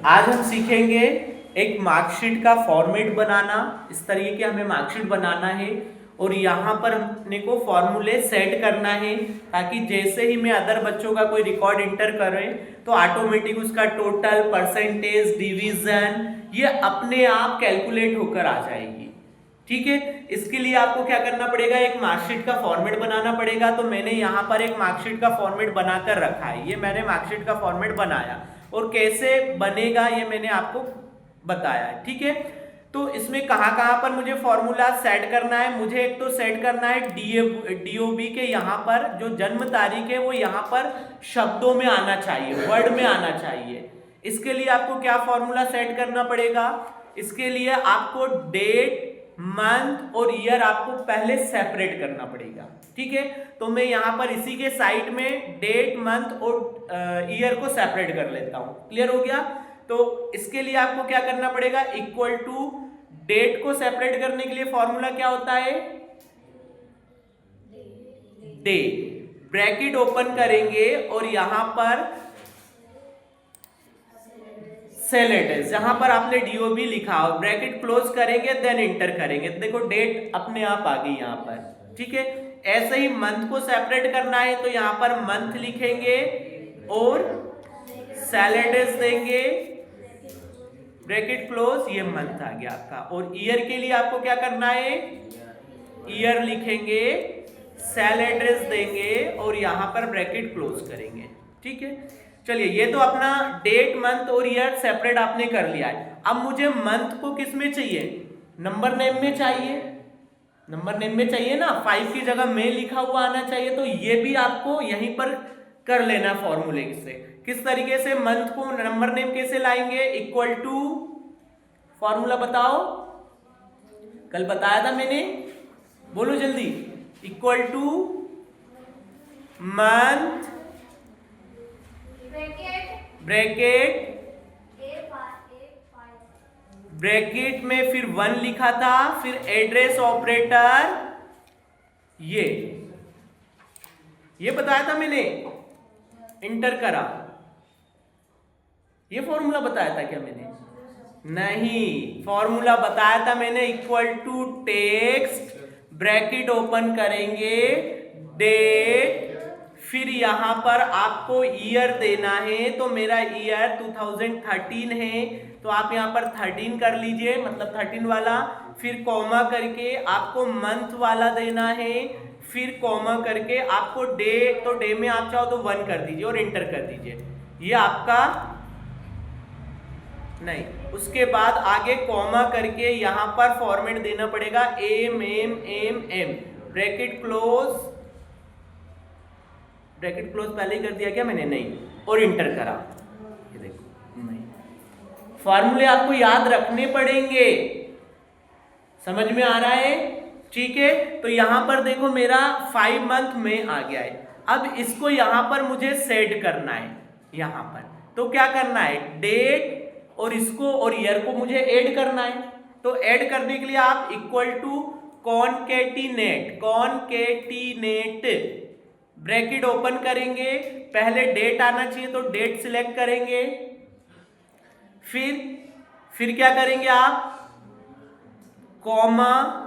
आज हम सीखेंगे एक मार्कशीट का फॉर्मेट बनाना। इस तरीके के हमें मार्कशीट बनाना है और यहाँ पर अपने को फॉर्मूले सेट करना है ताकि जैसे ही मैं अदर बच्चों का कोई रिकॉर्ड इंटर करें तो ऑटोमेटिक उसका टोटल, परसेंटेज, डिवीजन ये अपने आप कैलकुलेट होकर आ जाएगी। ठीक है, इसके लिए आपको क्या करना पड़ेगा, एक मार्कशीट का फॉर्मेट बनाना पड़ेगा। तो मैंने यहाँ पर एक मार्कशीट का फॉर्मेट बनाकर रखा है। ये मैंने मार्कशीट का फॉर्मेट बनाया और कैसे बनेगा ये मैंने आपको बताया है। ठीक है, तो इसमें कहाँ पर मुझे फॉर्मूला सेट करना है। मुझे एक तो सेट करना है डीओबी के यहाँ पर जो जन्म तारीख है वो यहाँ पर शब्दों में आना चाहिए, वर्ड में आना चाहिए। इसके लिए आपको क्या फॉर्मूला सेट करना पड़ेगा, इसके लिए आपको डेट, मंथ और ईयर आपको पहले सेपरेट करना पड़ेगा। ठीक है, तो मैं यहां पर इसी के साइड में डेट, मंथ और ईयर को सेपरेट कर लेता हूं। क्लियर हो गया। तो इसके लिए आपको क्या करना पड़ेगा, इक्वल टू डेट को सेपरेट करने के लिए फॉर्मूला क्या होता है, डे, ब्रैकेट ओपन करेंगे और यहां पर सेल एड्रेस, जहां पर आपने डीओबी लिखा हो, ब्रैकेट क्लोज करेंगे, देन इंटर करेंगे। देखो डेट अपने आप आ गई यहां पर। ठीक है, ऐसे ही मंथ को सेपरेट करना है तो यहां पर मंथ लिखेंगे और सेल एड्रेस देंगे, ब्रैकेट क्लोज, ये मंथ आ गया आपका। और ईयर के लिए आपको क्या करना है, ईयर लिखेंगे, सेल एड्रेस देंगे और यहां पर ब्रैकेट क्लोज करेंगे। ठीक है, चलिए ये तो अपना डेट, मंथ और ईयर सेपरेट आपने कर लिया है। अब मुझे मंथ को किस में चाहिए, नंबर नेम में चाहिए, नंबर नेम में चाहिए ना, 5 की जगह में लिखा हुआ आना चाहिए। तो ये भी आपको यहीं पर कर लेना फॉर्मूले से। किस तरीके से मंथ को नंबर नेम कैसे लाएंगे, इक्वल टू, फॉर्मूला बताओ, कल बताया था मैंने, बोलो जल्दी, equal two month bracket, bracket में फिर 1 लिखा था, फिर एड्रेस ऑपरेटर, ये बताया था मैंने, इंटर करा, ये फॉर्मूला बताया था क्या मैंने, नहीं, फॉर्मूला बताया था मैंने, equal to text, bracket open करेंगे, डेट, फिर यहां पर आपको ईयर देना है। तो मेरा ईयर 2013 है तो आप यहां पर 13 कर लीजिए, मतलब 13 वाला, फिर कॉमा करके आपको मंथ वाला देना है, फिर कॉमा करके आपको डे, तो डे में आप चाहो तो 1 कर दीजिए और इंटर कर दीजिए, ये आपका नहीं। उसके बाद आगे कॉमा करके यहां पर फॉर्मेट देना पड़ेगा, M M M M, bracket close, bracket close पहले ही कर दिया क्या मैंने, नहीं, और इंटर करा। ये देखो, नहीं, फॉर्मूले आपको याद रखने पड़ेंगे, समझ में आ रहा है। ठीक है, तो यहां पर देखो मेरा 5 मंथ में आ गया है। अब इसको यहां पर मुझे सेट करना है, यहां पर तो क्या करना है, डेट और इसको और ईयर को मुझे ऐड करना है। तो ऐड करने के लिए आप इक्वल टू कॉनकेटिनेट, कॉनकेटिनेट, ब्रैकेट ओपन करेंगे, पहले डेट आना चाहिए तो डेट सिलेक्ट करेंगे, फिर क्या करेंगे आप, कॉमा,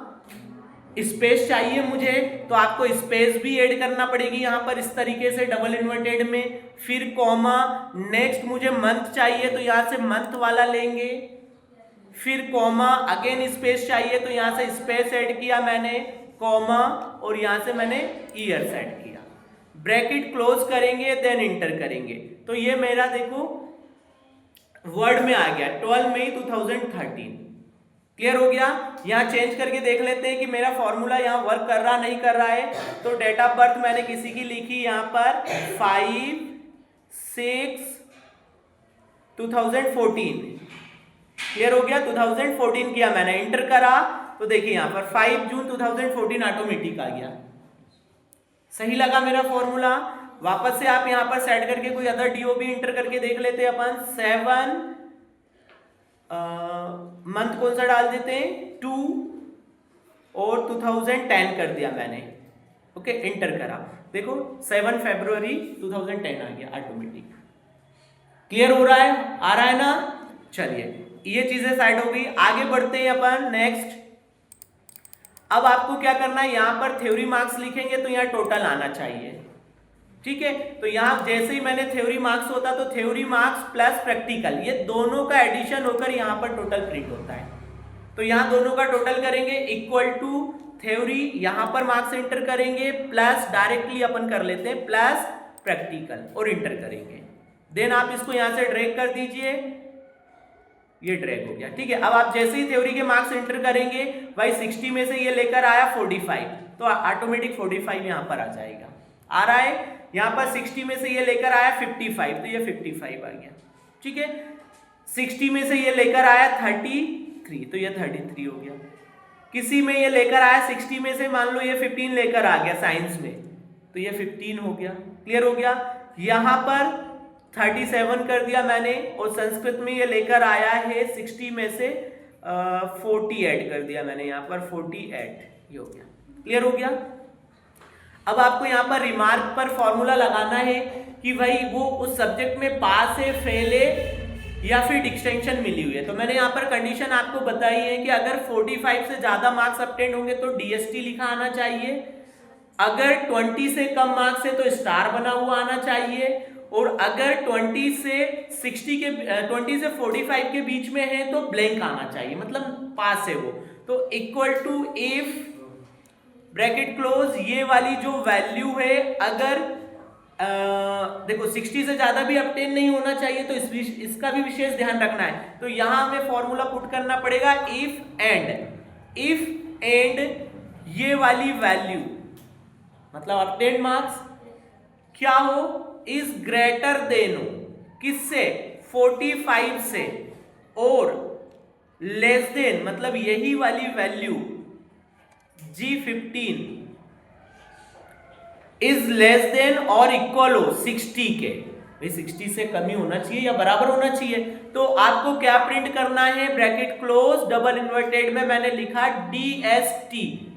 स्पेस चाहिए मुझे तो आपको स्पेस भी ऐड करना पड़ेगी यहां पर, इस तरीके से डबल इन्वर्टेड में, फिर कॉमा, नेक्स्ट मुझे मंथ चाहिए तो यहां से मंथ वाला लेंगे, फिर कॉमा, अगेन स्पेस चाहिए तो यहां से स्पेस ऐड किया मैंने, कॉमा, और यहां से मैंने ईयर सेट किया, ब्रैकेट क्लोज करेंगे, देन इंटर करेंगे। तो ये मेरा देखो वर्ड में आ गया 12 मई 2013। क्लियर हो गया। यहां चेंज करके देख लेते हैं कि मेरा फॉर्मूला यहां वर्क कर रहा नहीं कर रहा है। तो डेट ऑफ बर्थ मैंने किसी की लिखी यहां पर 5/6/2014। क्लियर हो गया, 2014 किया मैंने, इंटर करा तो देखिए यहां पर 5 जून 2014 ऑटोमेटिक आ गया। सही लगा मेरा फॉर्मूला। वापस से आप यहां पर सेट करके कोई अदर डीओबी इंटर करके देख लेते हैं अपन। 7 मंथ कौन सा डाल देते हैं, 2 और 2010 कर दिया मैंने। ओके, इंटर करा, देखो 7 फरवरी 2010 आ गया ऑटोमेटिक। क्लियर हो रहा है, आ रहा है ना। चलिए ये चीजें साइड हो गई, आगे बढ़ते हैं अपन नेक्स्ट। अब आपको क्या करना है, यहां पर थ्योरी मार्क्स लिखेंगे तो यहां टोटल आना चाहिए, ठीक है। तो यहां जैसे ही मैंने थ्योरी मार्क्स होता तो थ्योरी मार्क्स प्लस प्रैक्टिकल, ये दोनों का एडिशन होकर यहां पर टोटल प्रिंट होता है। तो यहां दोनों का टोटल करेंगे इक्वल टू थ्योरी, यहां पर मार्क्स एंटर करेंगे प्लस डायरेक्टली अपन कर लेते हैं प्लस प्रैक्टिकल और इंटर करेंगे। देन आप इसको यहां से ड्रैग कर दीजिए, ये ड्रैग हो गया, ठीक है। अब आप जैसे ही थ्योरी के मार्क्स एंटर करेंगे, भाई 60 में से ये लेकर आया 45, तो ऑटोमेटिक 45 यहां पर आ जाएगा। आ रहा है, यहां पर 60 में से ये लेकर आया 55, तो ये 55 आ गया, ठीक है। 60 में से ये लेकर आया 33, तो ये 33 हो गया। किसी में ये लेकर आया 60 में से, मान लो ये 15 लेकर आ गया साइंस में, तो ये 15 हो गया। क्लियर हो गया। यहां पर 37 कर दिया मैंने, और संस्कृत में ये लेकर आया है 60 में से 40 ऐड कर दिया मैंने, यहां पर 48, ये हो गया। क्लियर हो गया। अब आपको यहां पर रिमार्क पर फॉर्मूला लगाना है कि भाई वो उस सब्जेक्ट में पास है, फेल है या फिर डिस्टिंक्शन मिली हुई है। तो मैंने यहाँ पर कंडीशन आपको बताई है कि अगर 45 से ज्यादा मार्क्स ऑब्टेन होंगे तो डीएसटी लिखा आना चाहिए, अगर 20 से कम मार्क्स है तो स्टार बना हुआ आना चाहिए, और अगर 20 से 45 के बीच में है तो ब्लैंक आना चाहिए, मतलब पास है वो। तो equal to if bracket close, ये वाली जो वैल्यू है, अगर देखो 60 से ज्यादा भी ऑब्टेन नहीं होना चाहिए, तो इसका भी विशेष ध्यान रखना है। तो यहां हमें फॉर्मूला पुट करना पड़ेगा इफ एंड ये वाली वैल्यू, मतलब ऑब्टेन मार्क्स क्या हो, इज ग्रेटर देन हो किससे, 45 से, और लेस देन, मतलब यही वाली value G15 is less then और इक्वल हो 60 के। भाई 60 से कम ही होना चाहिए या बराबर होना चाहिए। तो आपको क्या प्रिंट करना है, ब्रैकेट क्लोज डबल इन्वर्टेड में मैंने लिखा DST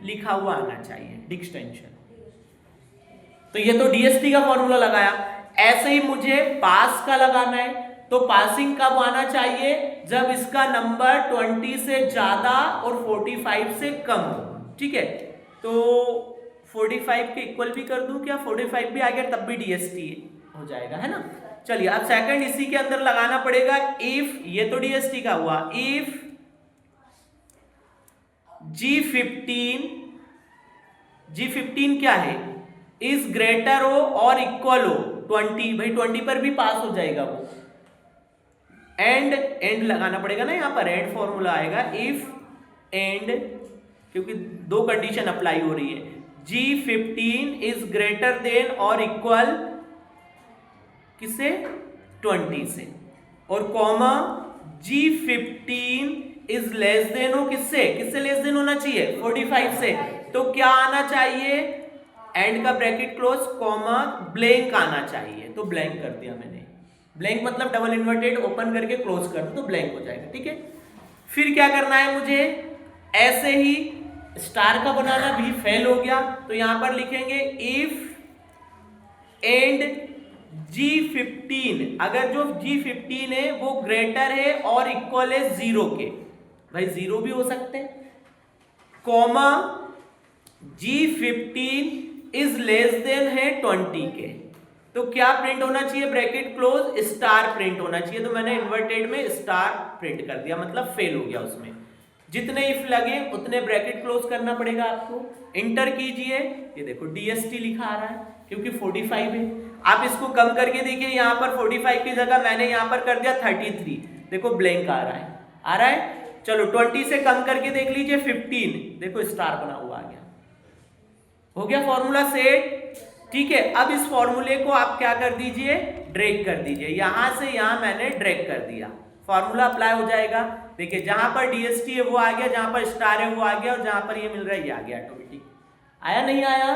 लिखा हुआ आना चाहिए, डिस्टिंक्शन। तो ये तो DST का फॉर्मूला लगाया। ऐसे ही मुझे पास का लगाना है, तो पासिंग कब आना चाहिए, जब इसका नंबर 20 से ज्यादा और 45 से कम हो, ठीक है। तो 45 के इक्वल भी कर दूं क्या, 45 भी आ गया तब भी DST हो जाएगा, है ना। चलिए अब सेकंड इसी के अंदर लगाना पड़ेगा इफ, ये तो DST का हुआ, इफ G15 क्या है, इज ग्रेटर हो और इक्वल हो 20, भाई 20 पर भी पास हो जाएगा वो। एंड लगाना पड़ेगा ना, यहां पर एंड फॉर्मूला आएगा, इफ एंड, क्योंकि दो कंडीशन अप्लाई हो रही है, G15 इज ग्रेटर देन और इक्वल किससे, 20 से, और comma G15 is less then हो किससे लेस देन होना चाहिए, 45 से। तो क्या आना चाहिए, एंड का ब्रैकेट क्लोज कॉमा ब्लैंक आना चाहिए, तो ब्लैंक कर दिया मैंने। ब्लैंक मतलब डबल इन्वर्टेड ओपन करके क्लोज कर दो तो ब्लैंक हो जाएगा, ठीक है। फिर क्या करना है मुझे, ऐसे ही स्टार का बनाना भी फेल हो गया, तो यहां पर लिखेंगे इफ एंड G15, अगर जो G15 है वो ग्रेटर है और इक्वल है 0 के, भाई 0 भी हो सकते हैं, comma G15 is less then है 20 के। तो क्या प्रिंट होना चाहिए, ब्रैकेट क्लोज स्टार प्रिंट होना चाहिए, तो मैंने इन्वर्टेड में स्टार प्रिंट कर दिया, मतलब फेल हो गया उसमें। जितने इफ लगे उतने ब्रैकेट क्लोज करना पड़ेगा आपको। इंटर कीजिए, ये देखो DST लिखा आ रहा है क्योंकि 45 है। आप इसको कम करके देखिए, यहां पर 45 की जगह मैंने यहां पर कर दिया 33, देखो ब्लैंक आ रहा है। चलो 20 से कम करके देख लीजिए 15, देखो स्टार बना हुआ आ गया, हो गया फॉर्मूला सेट, ठीक है। अब इस फॉर्मूले को आप क्या कर दीजिए, ड्रैग कर दीजिए, यहां से यहां मैंने ड्रैग कर दिया, फॉर्मूला अप्लाई हो जाएगा। देखिए जहां पर DST है वो आ गया, जहां पर स्टार है वो आ गया, और जहां पर ये मिल रहा है ये आ गया ऑटोमेटिक। आया नहीं आया,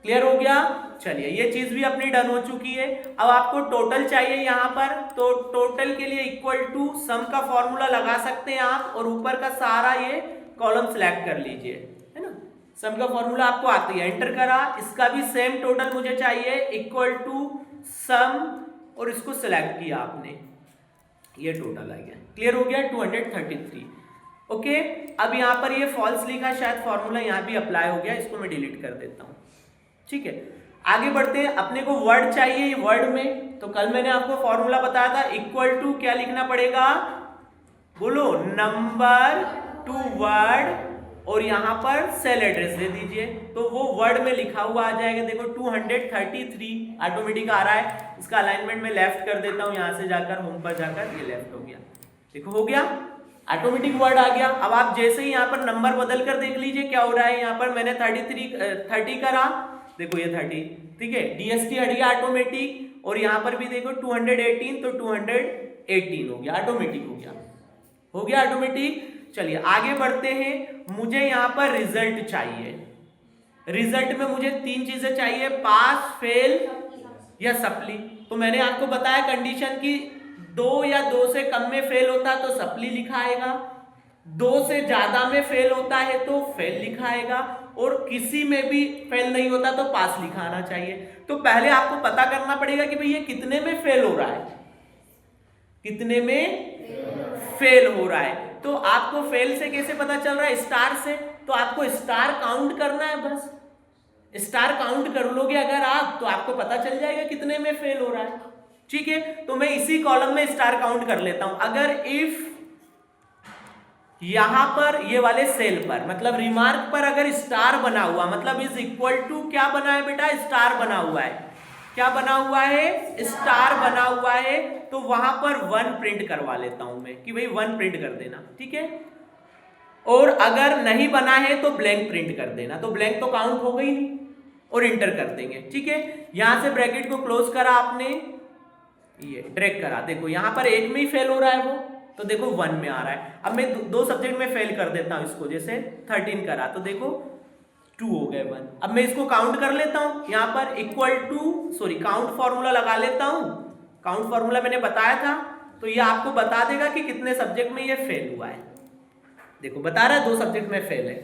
क्लियर हो गया। चलिए ये चीज भी अपनी डन हो चुकी है। अब आपको टोटल चाहिए यहां पर, तो टोटल के लिए इक्वल टू सम का फॉर्मूला लगा सकते हैं आप, और ऊपर का सारा ये कॉलम सिलेक्ट कर लीजिए, है ना। सम का फॉर्मूला आपको आती है, एंटर करा, इसका भी सेम टोटल मुझे चाहिए, इक्वल टू सम, और इसको सिलेक्ट किया आपने, ये टोटल आ गया, क्लियर हो गया 233। ओके, अब यहाँ पर ये फॉल्स लिखा, शायद फॉर्मूला यहाँ भी अप्लाई हो गया, इसको मैं डिलीट कर देता हूँ। ठीक है, आगे बढ़ते हैं। अपने को वर्ड चाहिए, वर्ड में तो कल मैंने आपको फॉर्मूला बताया था, इक्वल टू क्या लिखना पड़ेगा, बोलो, नंबर टू वर्ड, और यहां पर सेल एड्रेस दे दीजिए, तो वो वर्ड में लिखा हुआ आ जाएगा। देखो 233 ऑटोमेटिक आ रहा है, इसका अलाइनमेंट में लेफ्ट कर देता हूं, यहां से जाकर होम पर जाकर ये लेफ्ट हो गया। देखो हो गया, ऑटोमेटिक वर्ड आ गया। अब आप जैसे ही यहाँ पर नंबर बदल कर देख लीजिए क्या हो रहा है। यहाँ पर मैंने 30 करा, देखो ये 30, ठीक है, DST हट गया ऑटोमेटिक, और यहाँ पर भी देखो 218, तो 218 हो गया, ऑटोमेटिक हो गया ऑटोमेटिक। चलिए आगे बढ़ते हैं। मुझे यहाँ पर रिजल्ट चाहिए, रिजल्ट में मुझे 3 चीजें चाहिए, पास, फेल या सप्ली। तो मैंने आपको बताया कंडीशन की 2 या 2 से कम में फेल होता है तो सप्ली लिखा आएगा, 2 से ज्यादा में फेल होता है तो फेल लिखा आएगा, और किसी में भी फेल नहीं होता तो पास लिखा आना चाहिए। तो पहले आपको पता करना पड़ेगा कि भाई ये कितने में फेल हो रहा है, कितने में फेल हो रहा है। तो आपको फेल से कैसे पता चल रहा है, स्टार से। तो आपको स्टार काउंट करना है, बस स्टार काउंट कर लोगे अगर आप, तो आपको पता चल जाएगा कितने में फेल हो रहा है। ठीक है, तो मैं इसी कॉलम में स्टार काउंट कर लेता हूं। अगर इफ यहां पर ये वाले सेल पर, मतलब रिमार्क पर अगर स्टार बना हुआ, मतलब इज इक्वल टू क्या बना है बेटा, स्टार बना हुआ है। क्या बना हुआ है, स्टार बना हुआ है, तो वहां पर 1 प्रिंट करवा लेता हूं मैं कि भाई 1 प्रिंट कर देना। ठीक है, और अगर नहीं बना है तो ब्लैंक प्रिंट कर देना, तो ब्लैंक तो काउंट हो गई नहीं, और इंटर कर देंगे। ठीक है, यहां से ब्रैकेट को क्लोज करा आपने, ये ड्रैग करा, देखो यहां पर एक में ही फेल हो रहा है वो, तो देखो 1 में आ रहा है। अब मैं 2 सब्जेक्ट में फेल कर देता हूं इसको, जैसे 13 करा तो देखो 2 हो गए 1। अब मैं इसको काउंट कर लेता हूं, यहां पर equal to, sorry, count formula लगा लेता हूं। काउंट फॉर्मूला मैंने बताया था, तो ये आपको बता देगा कि कितने सब्जेक्ट में ये फेल हुआ है। देखो बता रहा है 2 सब्जेक्ट में फेल है,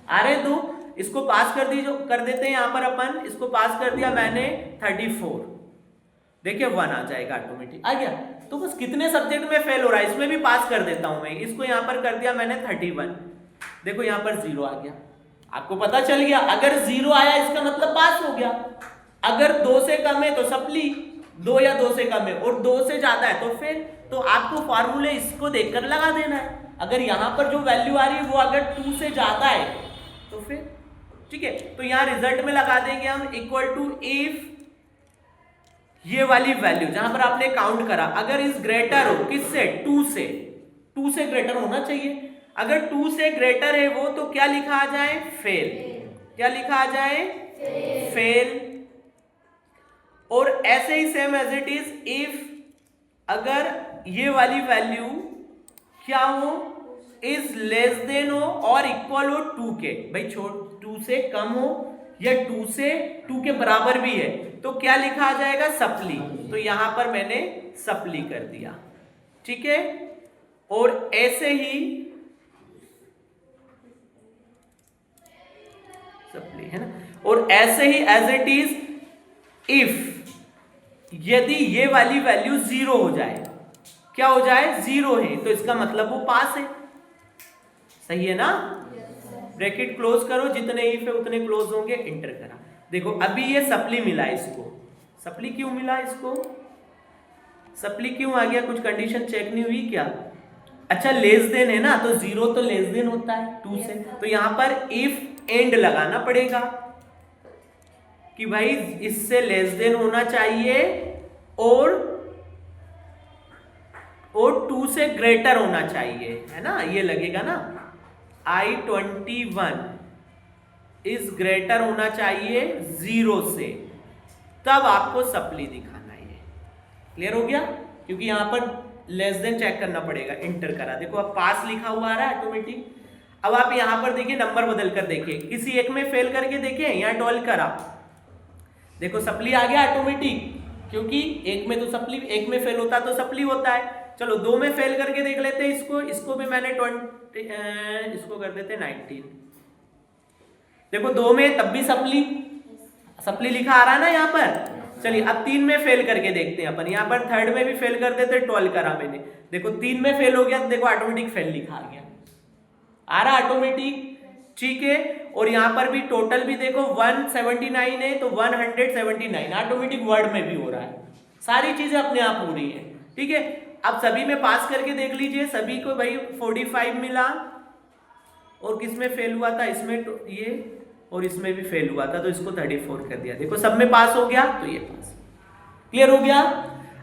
आ रहे 2, इसको पास कर देते हैं। यहां पर अपन इसको पास कर दिया मैंने 34, देखिए 1 आ जाएगा ऑटोमेटिक, आ गया। तो बस कितने सब्जेक्ट में फेल हो रहा है इसमें भी पास कर देता हूं मैं, इसको यहां पर कर दिया मैंने 31, देखो यहां पर 0 आ गया, आपको पता चल गया। अगर 0 आया इसका मतलब पास हो गया, अगर 2 से कम है तो सप्ली, 2 या 2 से कम है, और 2 से ज्यादा है तो फेल। तो आपको फॉर्मूले इसको देखकर लगा देना है, अगर यहां पर जो वैल्यू आ रही है वो अगर 2 से ज्यादा है तो फिर ठीक है। तो यहां रिजल्ट में लगा देंगे हम इक्वल टू इफ ये वाली वैल्यू जहां पर आपने काउंट करा अगर इज ग्रेटर हो, किससे, 2 से ग्रेटर होना चाहिए। अगर 2 से ग्रेटर है वो, तो क्या लिखा आ जाए, फेल। क्या लिखा आ जाए, फेल। और ऐसे ही same as it is if अगर ये वाली वैल्यू क्या हो, इज लेस देन हो और इक्वल हो 2 के, भाई 2 से कम हो या 2 के बराबर भी है, तो क्या लिखा आ जाएगा, सप्ली। तो यहां पर मैंने सप्ली कर दिया। ठीक है, और ऐसे ही सप्ली है ना, और ऐसे ही एज इट इज इफ यदि ये वाली वैल्यू 0 हो जाए, क्या हो जाए, 0 है, तो इसका मतलब वो पास है। सही है ना, ब्रैकेट क्लोज करो, जितने इफ है उतने क्लोज होंगे, इंटर करा। देखो अभी ये सप्ली मिला इसको, सप्ली क्यों मिला इसको, सप्ली क्यों आ गया, कुछ कंडीशन चेक नहीं हुई क्या। अच्छा लेस देन है ना, तो 0 तो लेस देन होता है 2 से, तो यहां पर इफ एंड लगाना पड़ेगा कि भाई इससे लेस देन होना चाहिए और 2 से ग्रेटर होना चाहिए, है ना, ये लगेगा ना, I-21 इज ग्रेटर होना चाहिए 0 से, तब आपको सप्ली दिखाना है। क्लियर हो गया, क्योंकि यहां पर लेस देन चेक करना पड़ेगा, इंटर करा, देखो अब पास लिखा हुआ आ रहा है ऑटोमेटिक। अब आप यहां पर देखिए नंबर बदल कर देखिए, किसी एक में फेल करके देखिए, यहां 12 करा, देखो सप्ली आ गया ऑटोमेटिक, क्योंकि एक में तो सप्ली, एक में फेल होता तो सप्ली होता है। चलो 2 में फेल करके देख लेते हैं इसको भी मैंने 20, इसको कर देते 19, देखो 2 में तब भी सप्ली लिखा आ रहा है ना यहाँ पर, चलिए अब 3 में फेल करके देखते हैं अपन। यहाँ पर थर्ड में भी फेल कर देते, 12 करा मैंने, देखो 3 में फेल हो गया तो देखो ऑटोमेटिक फेल लिखा आ गया, आ रहा ऑटोमेटिक, ठीक है। और यहाँ पर भी टोटल भी देखो 179 है तो 179 ऑटोमेटिक वर्ड में भी हो रहा है, सारी चीजें अपने आप हो रही है, ठीक है। अब सभी में पास करके देख लीजिए, सभी को भाई 45 मिला, और किस में फेल हुआ था, इसमें ये, और इसमें भी फेल हुआ था तो इसको 34 कर दिया, देखो सब में पास हो गया तो ये पास, क्लियर हो गया।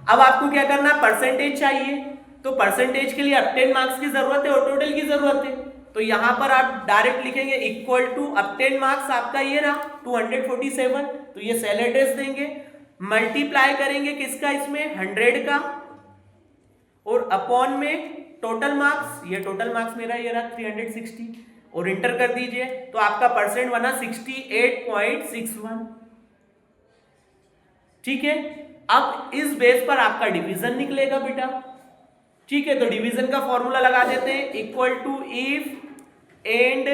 अब आपको क्या करना है, परसेंटेज चाहिए, तो परसेंटेज के लिए अपटेन मार्क्स की जरूरत है और टोटल की जरूरत है, तो यहां पर आप डायरेक्ट लिखेंगे इक्वल टू अपटेन मार्क्स आपका ये रहा 247, तो ये सेल एड्रेस देंगे, मल्टीप्लाई करेंगे किसका, इसमें 100 का, और अपॉन में टोटल मार्क्स, ये टोटल मार्क्स मेरा ये रहा 360, और इंटर कर दीजिए, तो आपका परसेंट बना 68.61, ठीक है। अब इस बेस पर आपका डिवीजन निकलेगा बेटा, ठीक है। तो डिवीजन का फॉर्मूला लगा देते हैं, इक्वल टू इफ एंड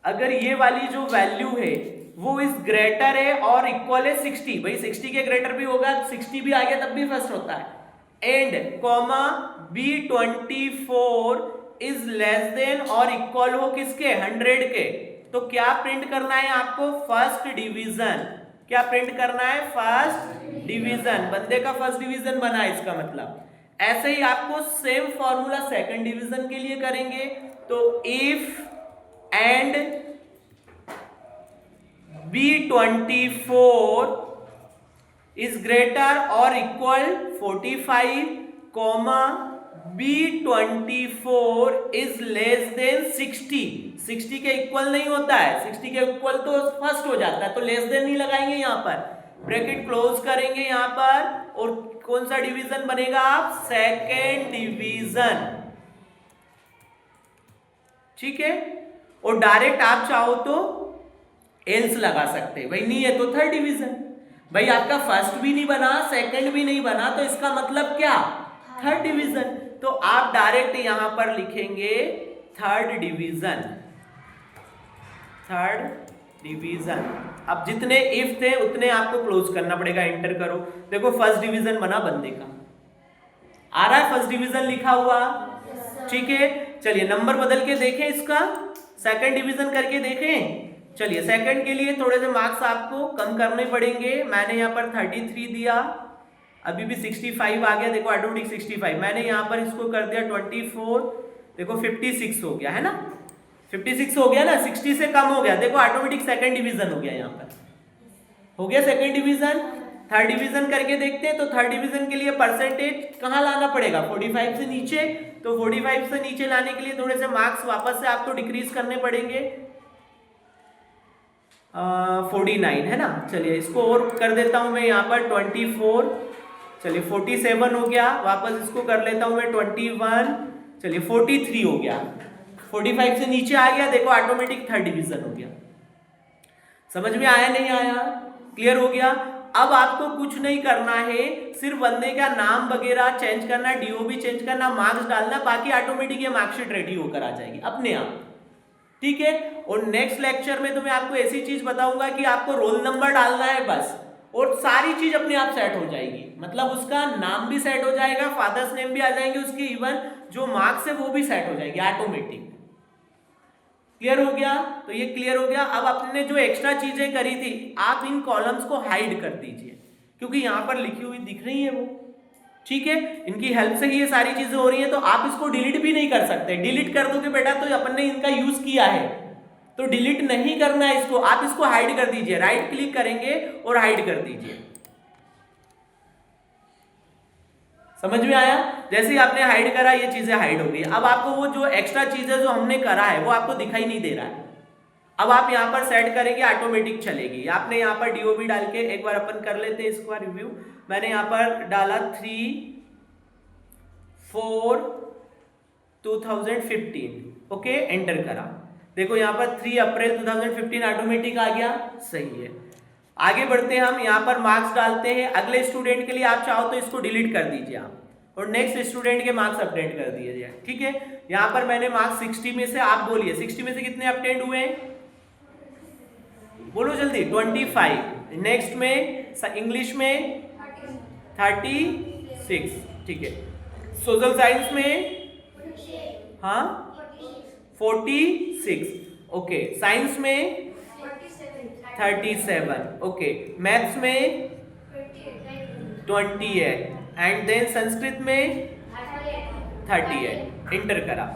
अगर ये वाली जो वैल्यू है वो इस ग्रेटर है और इक्वल है 60, भाई 60 के ग्रेटर भी होगा, 60 भी आ गया तब भी फर्स्ट होता है, and comma B24 is less then और इक्वल हो किसके, 100 के, तो क्या प्रिंट करना है आपको, फर्स्ट डिवीजन, क्या प्रिंट करना है, फर्स्ट डिवीजन, बंदे का फर्स्ट डिवीजन बना है इसका मतलब। ऐसे ही आपको सेम फॉर्मूला सेकंड डिवीजन के लिए करेंगे, तो if and B24 is greater और equal 45, comma B24 is less than 60, 60 के इक्वल नहीं होता है, 60 के इक्वल तो फर्स्ट हो जाता है, तो लेस देन नहीं लगाएंगे यहां पर, ब्रैकेट क्लोज करेंगे यहां पर, और कौन सा डिवीजन बनेगा आप, सेकेंड डिवीजन, ठीक है। और डायरेक्ट आप चाहो तो एल्स लगा सकते हैं, भाई नहीं है तो थर्ड डिवीजन, भाई आपका फर्स्ट भी नहीं बना सेकंड भी नहीं बना तो इसका मतलब क्या, थर्ड डिवीजन, तो आप डायरेक्ट यहां पर लिखेंगे थर्ड डिवीजन, थर्ड डिवीजन। अब जितने इफ थे उतने आपको क्लोज करना पड़ेगा, एंटर करो, देखो फर्स्ट डिवीजन बना बंदे का, आ रहा है फर्स्ट डिवीजन लिखा हुआ, ठीक है। चलिए नंबर बदल के देखें इसका, सेकंड डिवीजन करके देखें। चलिए सेकंड के लिए थोड़े से मार्क्स आपको कम करने पड़ेंगे, मैंने यहाँ पर 33 दिया, अभी भी 65 आ गया, देखो ऑटोमेटिक 65, मैंने यहाँ पर इसको कर दिया 24, देखो 56 हो गया है ना, 56 हो गया ना, 60 से कम हो गया, देखो ऑटोमेटिक सेकंड डिवीजन हो गया, यहाँ पर हो गया सेकंड डिवीजन। थर्ड डिवीजन करके देखते हैं, तो थर्ड डिवीजन के लिए परसेंटेज कहाँ लाना पड़ेगा, 45 से नीचे, तो 45 से नीचे लाने के लिए थोड़े से मार्क्स वापस से आपको डिक्रीज करने पड़ेंगे, 49 है ना। चलिए इसको और कर देता हूं मैं यहाँ पर 24, चलिए 47 हो गया, वापस इसको कर लेता हूं मैं 21, चलिए 43 हो गया, 45 से नीचे आ गया, देखो ऑटोमेटिक थर्ड डिवीजन हो गया। समझ में आया नहीं आया, क्लियर हो गया। अब आपको कुछ नहीं करना है, सिर्फ बंदे का नाम वगैरह चेंज करना, डीओबी चेंज करना, मार्क्स डालना, बाकी ऑटोमेटिक ये मार्कशीट रेडी होकर आ जाएगी अपने आप, ठीक है। और नेक्स्ट लेक्चर में तो मैं आपको ऐसी चीज बताऊंगा कि आपको रोल नंबर डालना है बस, और सारी चीज अपने आप सेट हो जाएगी, मतलब उसका नाम भी सेट हो जाएगा, फादर्स नेम भी आ जाएंगे उसकी, इवन जो मार्क्स है वो भी सेट हो जाएगी ऑटोमेटिक, क्लियर हो गया। तो ये क्लियर हो गया। अब आपने जो एक्स्ट्रा चीजें करी थी, आप इन कॉलम्स को हाइड कर दीजिए, क्योंकि यहां पर लिखी हुई दिख रही है वो, ठीक है, इनकी हेल्प से ही ये सारी चीजें हो रही है, तो आप इसको डिलीट भी नहीं कर सकते, डिलीट कर दोगे बेटा तो अपन ने इनका यूज किया है, तो डिलीट नहीं करना है इसको, आप इसको हाइड कर दीजिए, राइट क्लिक करेंगे और हाइड कर दीजिए। समझ में आया, जैसे ही आपने हाइड करा ये चीजें हाइड हो गई। अब आपको वो जो एक्स्ट्रा चीजें जो हमने करा है वो आपको दिखाई नहीं दे रहा है, अब आप यहां पर सेट करेंगे ऑटोमेटिक चलेगी। आपने यहां पर डीओबी डाल के एक बार अपन कर लेते हैं इसका रिव्यू, मैंने यहां पर डाला 3/4/2015, ओके, एंटर करा, देखो यहां पर 3 अप्रैल 2015 ऑटोमेटिक आ गया, सही है। आगे बढ़ते हैं हम, यहाँ पर मार्क्स डालते हैं, अगले स्टूडेंट के लिए आप चाहो तो इसको डिलीट कर दीजिए आप, और नेक्स्ट स्टूडेंट के मार्क्स अपडेट कर दिए, ठीक है। यहाँ पर मैंने मार्क्स 60 में से, आप बोलिए 60 में से कितने अपडेट हुए, बोलो जल्दी, 25, नेक्स्ट में इंग्लिश में 36, ठीक है। सोशल साइंस में हाँ 46, ओके। साइंस में 37, ओके। मैथ्स में 28 एंड देन संस्कृत में 38। इंटर करा।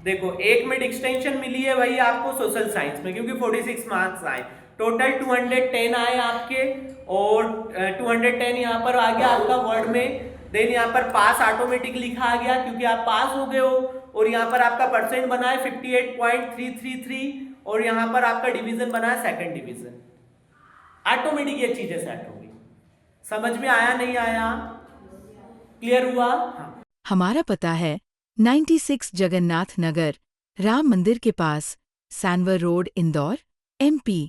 देखो 1 मिनट एक्सटेंशन मिली है भाई आपको सोशल साइंस में, क्योंकि 46 मार्क्स आए। टोटल 210 आए आपके, और 210 यहाँ पर आ गया आपका वर्ड में। देन यहाँ पर पास ऑटोमेटिक लिखा आ गया क्योंकि आप पास हो गए हो, और यहाँ पर आपका परसेंट बना है 58.333, और यहाँ पर आपका डिवीजन बना है सेकंड डिवीजन। ऑटोमेटिक ये चीजें सेट होगी। समझ में आया नहीं आया? क्लियर हुआ? हाँ। हमारा पता है 96 जगन्नाथ नगर, राम मंदिर के पास, सैनवर रोड, इंदौर, MP।